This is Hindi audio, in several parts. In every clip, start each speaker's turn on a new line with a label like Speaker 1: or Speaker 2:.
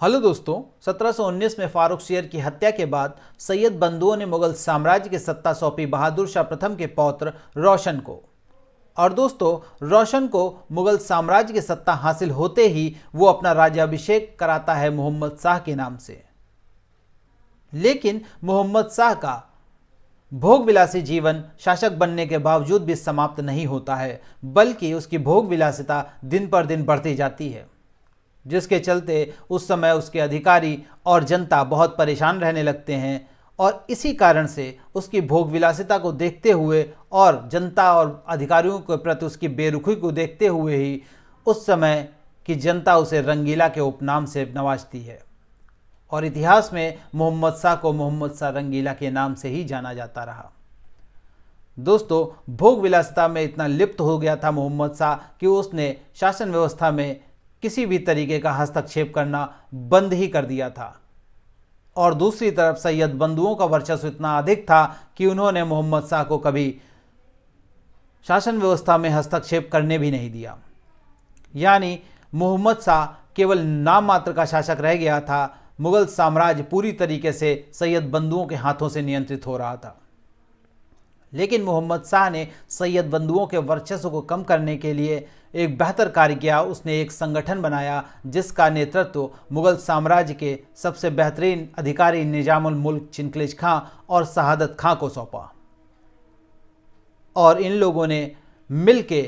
Speaker 1: हेलो दोस्तों, 1719 में फारूक शेर की हत्या के बाद सैयद बंधुओं ने मुगल साम्राज्य की सत्ता सौंपी बहादुर शाह प्रथम के पौत्र रोशन को। और दोस्तों, रोशन को मुगल साम्राज्य की सत्ता हासिल होते ही वो अपना राज्याभिषेक कराता है मोहम्मद शाह के नाम से। लेकिन मोहम्मद शाह का भोग विलासी जीवन शासक बनने के बावजूद भी समाप्त नहीं होता है, बल्कि उसकी भोग विलासिता दिन पर दिन बढ़ती जाती है, जिसके चलते उस समय उसके अधिकारी और जनता बहुत परेशान रहने लगते हैं। और इसी कारण से उसकी भोग विलासिता को देखते हुए और जनता और अधिकारियों के प्रति उसकी बेरुखी को देखते हुए ही उस समय की जनता उसे रंगीला के उपनाम से नवाजती है। और इतिहास में मोहम्मद शाह को मोहम्मद शाह रंगीला के नाम से ही जाना जाता रहा। दोस्तों, भोग विलासिता में इतना लिप्त हो गया था मोहम्मद शाह कि उसने शासन व्यवस्था में किसी भी तरीके का हस्तक्षेप करना बंद ही कर दिया था। और दूसरी तरफ सैयद बंधुओं का वर्चस्व इतना अधिक था कि उन्होंने मोहम्मद शाह को कभी शासन व्यवस्था में हस्तक्षेप करने भी नहीं दिया। यानी मोहम्मद शाह केवल नाम मात्र का शासक रह गया था। मुगल साम्राज्य पूरी तरीके से सैयद बंधुओं के हाथों से नियंत्रित हो रहा था। लेकिन मोहम्मद शाह ने सैयद बंधुओं के वर्चस्व को कम करने के लिए एक बेहतर कार्य किया। उसने एक संगठन बनाया जिसका नेतृत्व मुगल साम्राज्य के सबसे बेहतरीन अधिकारी निजामुल मुल्क चिनकलिज खां और शहादत खां को सौंपा। और इन लोगों ने मिलके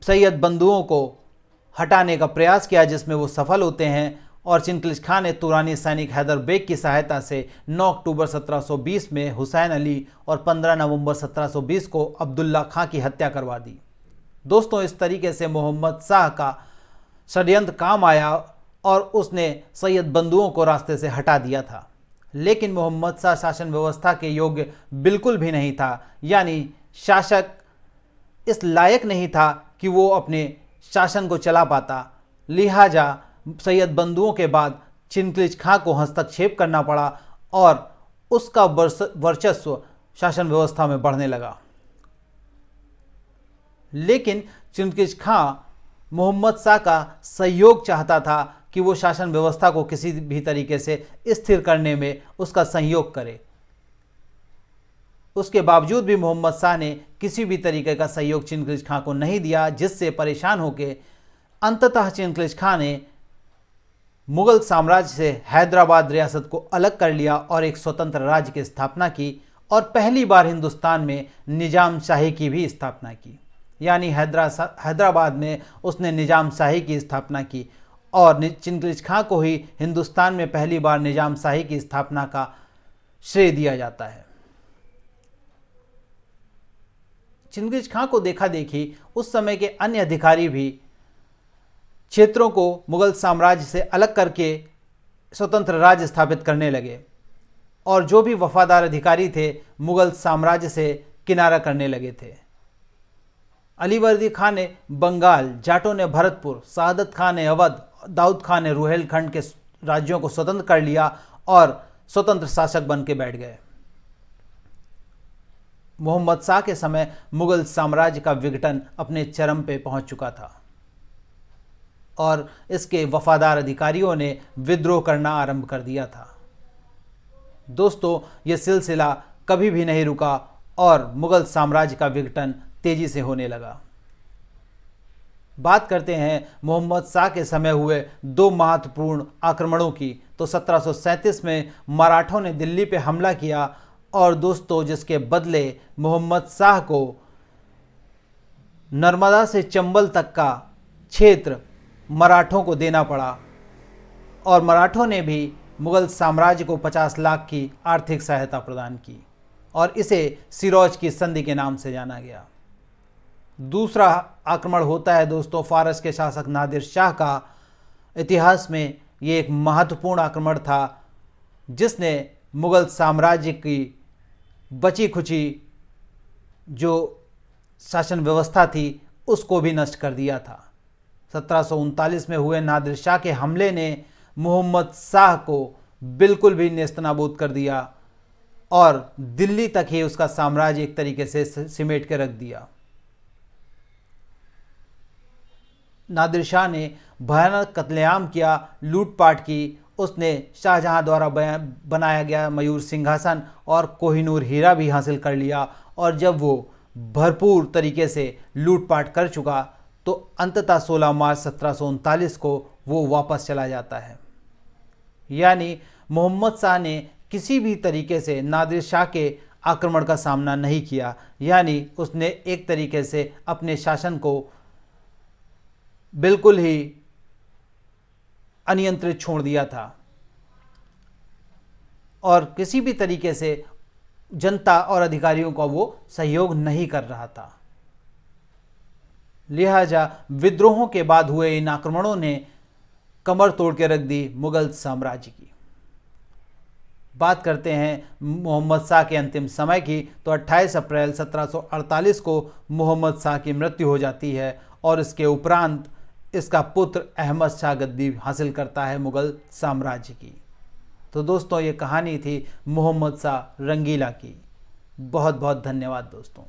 Speaker 1: सैयद बंधुओं को हटाने का प्रयास किया, जिसमें वो सफल होते हैं। और चिनकलिज खां ने तुरानी सैनिक हैदर बेग की सहायता से 9 अक्टूबर 1720 में हुसैन अली और 15 नवंबर 1720 को अब्दुल्ला खां की हत्या करवा दी। दोस्तों, इस तरीके से मोहम्मद शाह का षड्यंत्र काम आया और उसने सैयद बंधुओं को रास्ते से हटा दिया था। लेकिन मोहम्मद शाह शासन व्यवस्था के योग्य बिल्कुल भी नहीं था। यानी शासक इस लायक नहीं था कि वो अपने शासन को चला पाता। लिहाजा सैयद बंधुओं के बाद चिनकलिज खां को हस्तक्षेप करना पड़ा और उसका वर्चस्व शासन व्यवस्था में बढ़ने लगा। लेकिन चिनकलिज खां मोहम्मद शाह का सहयोग चाहता था कि वो शासन व्यवस्था को किसी भी तरीके से स्थिर करने में उसका सहयोग करे। उसके बावजूद भी मोहम्मद शाह ने किसी भी तरीके का सहयोग चिनकलिज खां को नहीं दिया, जिससे परेशान होकर अंततः चिनकलिज खां ने मुगल साम्राज्य से हैदराबाद रियासत को अलग कर लिया और एक स्वतंत्र राज्य की स्थापना की। और पहली बार हिंदुस्तान में निजाम शाही की भी स्थापना की। यानी हैदराबाद में उसने निजाम शाही की स्थापना की और चिनकलिज खां को ही हिंदुस्तान में पहली बार निजाम शाही की स्थापना का श्रेय दिया जाता है। चिनकलिज खां को देखा देखी उस समय के अन्य अधिकारी भी क्षेत्रों को मुगल साम्राज्य से अलग करके स्वतंत्र राज्य स्थापित करने लगे और जो भी वफादार अधिकारी थे मुगल साम्राज्य से किनारा करने लगे थे। अलीवर्दी खान ने बंगाल, जाटों ने भरतपुर, शहादत खान ने अवध, दाऊद खान ने रुहेलखंड के राज्यों को स्वतंत्र कर लिया और स्वतंत्र शासक बन के बैठ गए। मोहम्मद शाह के समय मुगल साम्राज्य का विघटन अपने चरम पे पहुंच चुका था और इसके वफादार अधिकारियों ने विद्रोह करना आरंभ कर दिया था। दोस्तों, यह सिलसिला कभी भी नहीं रुका और मुगल साम्राज्य का विघटन तेजी से होने लगा। बात करते हैं मोहम्मद शाह के समय हुए दो महत्वपूर्ण आक्रमणों की। तो 1737 में मराठों ने दिल्ली पे हमला किया और दोस्तों, जिसके बदले मोहम्मद शाह को नर्मदा से चंबल तक का क्षेत्र मराठों को देना पड़ा। और मराठों ने भी मुगल साम्राज्य को 50 लाख की आर्थिक सहायता प्रदान की और इसे सिरोज की संधि के नाम से जाना गया। दूसरा आक्रमण होता है दोस्तों फारस के शासक नादिर शाह का। इतिहास में ये एक महत्वपूर्ण आक्रमण था जिसने मुगल साम्राज्य की बची खुची जो शासन व्यवस्था थी उसको भी नष्ट कर दिया था। 1739 में हुए नादिर शाह के हमले ने मोहम्मद शाह को बिल्कुल भी नेस्तनाबूद कर दिया और दिल्ली तक ही उसका साम्राज्य एक तरीके से सिमेट के रख दिया। नादिर शाह ने भयानक कत्लेआम किया, लूटपाट की। उसने शाहजहां द्वारा बनाया गया मयूर सिंहासन और कोहिनूर हीरा भी हासिल कर लिया। और जब वो भरपूर तरीके से लूटपाट कर चुका तो अंततः 16 मार्च 1739 को वो वापस चला जाता है। यानी मोहम्मद शाह ने किसी भी तरीके से नादिर शाह के आक्रमण का सामना नहीं किया, यानी उसने एक तरीके से अपने शासन को बिल्कुल ही अनियंत्रित छोड़ दिया था और किसी भी तरीके से जनता और अधिकारियों का वो सहयोग नहीं कर रहा था। लिहाजा विद्रोहों के बाद हुए इन आक्रमणों ने कमर तोड़ के रख दी मुगल साम्राज्य की। बात करते हैं मोहम्मद शाह के अंतिम समय की, तो 28 अप्रैल 1748 को मोहम्मद शाह की मृत्यु हो जाती है और इसके उपरांत इसका पुत्र अहमद शाह गद्दी हासिल करता है मुगल साम्राज्य की। तो दोस्तों, ये कहानी थी मोहम्मद शाह रंगीला की। बहुत बहुत धन्यवाद दोस्तों।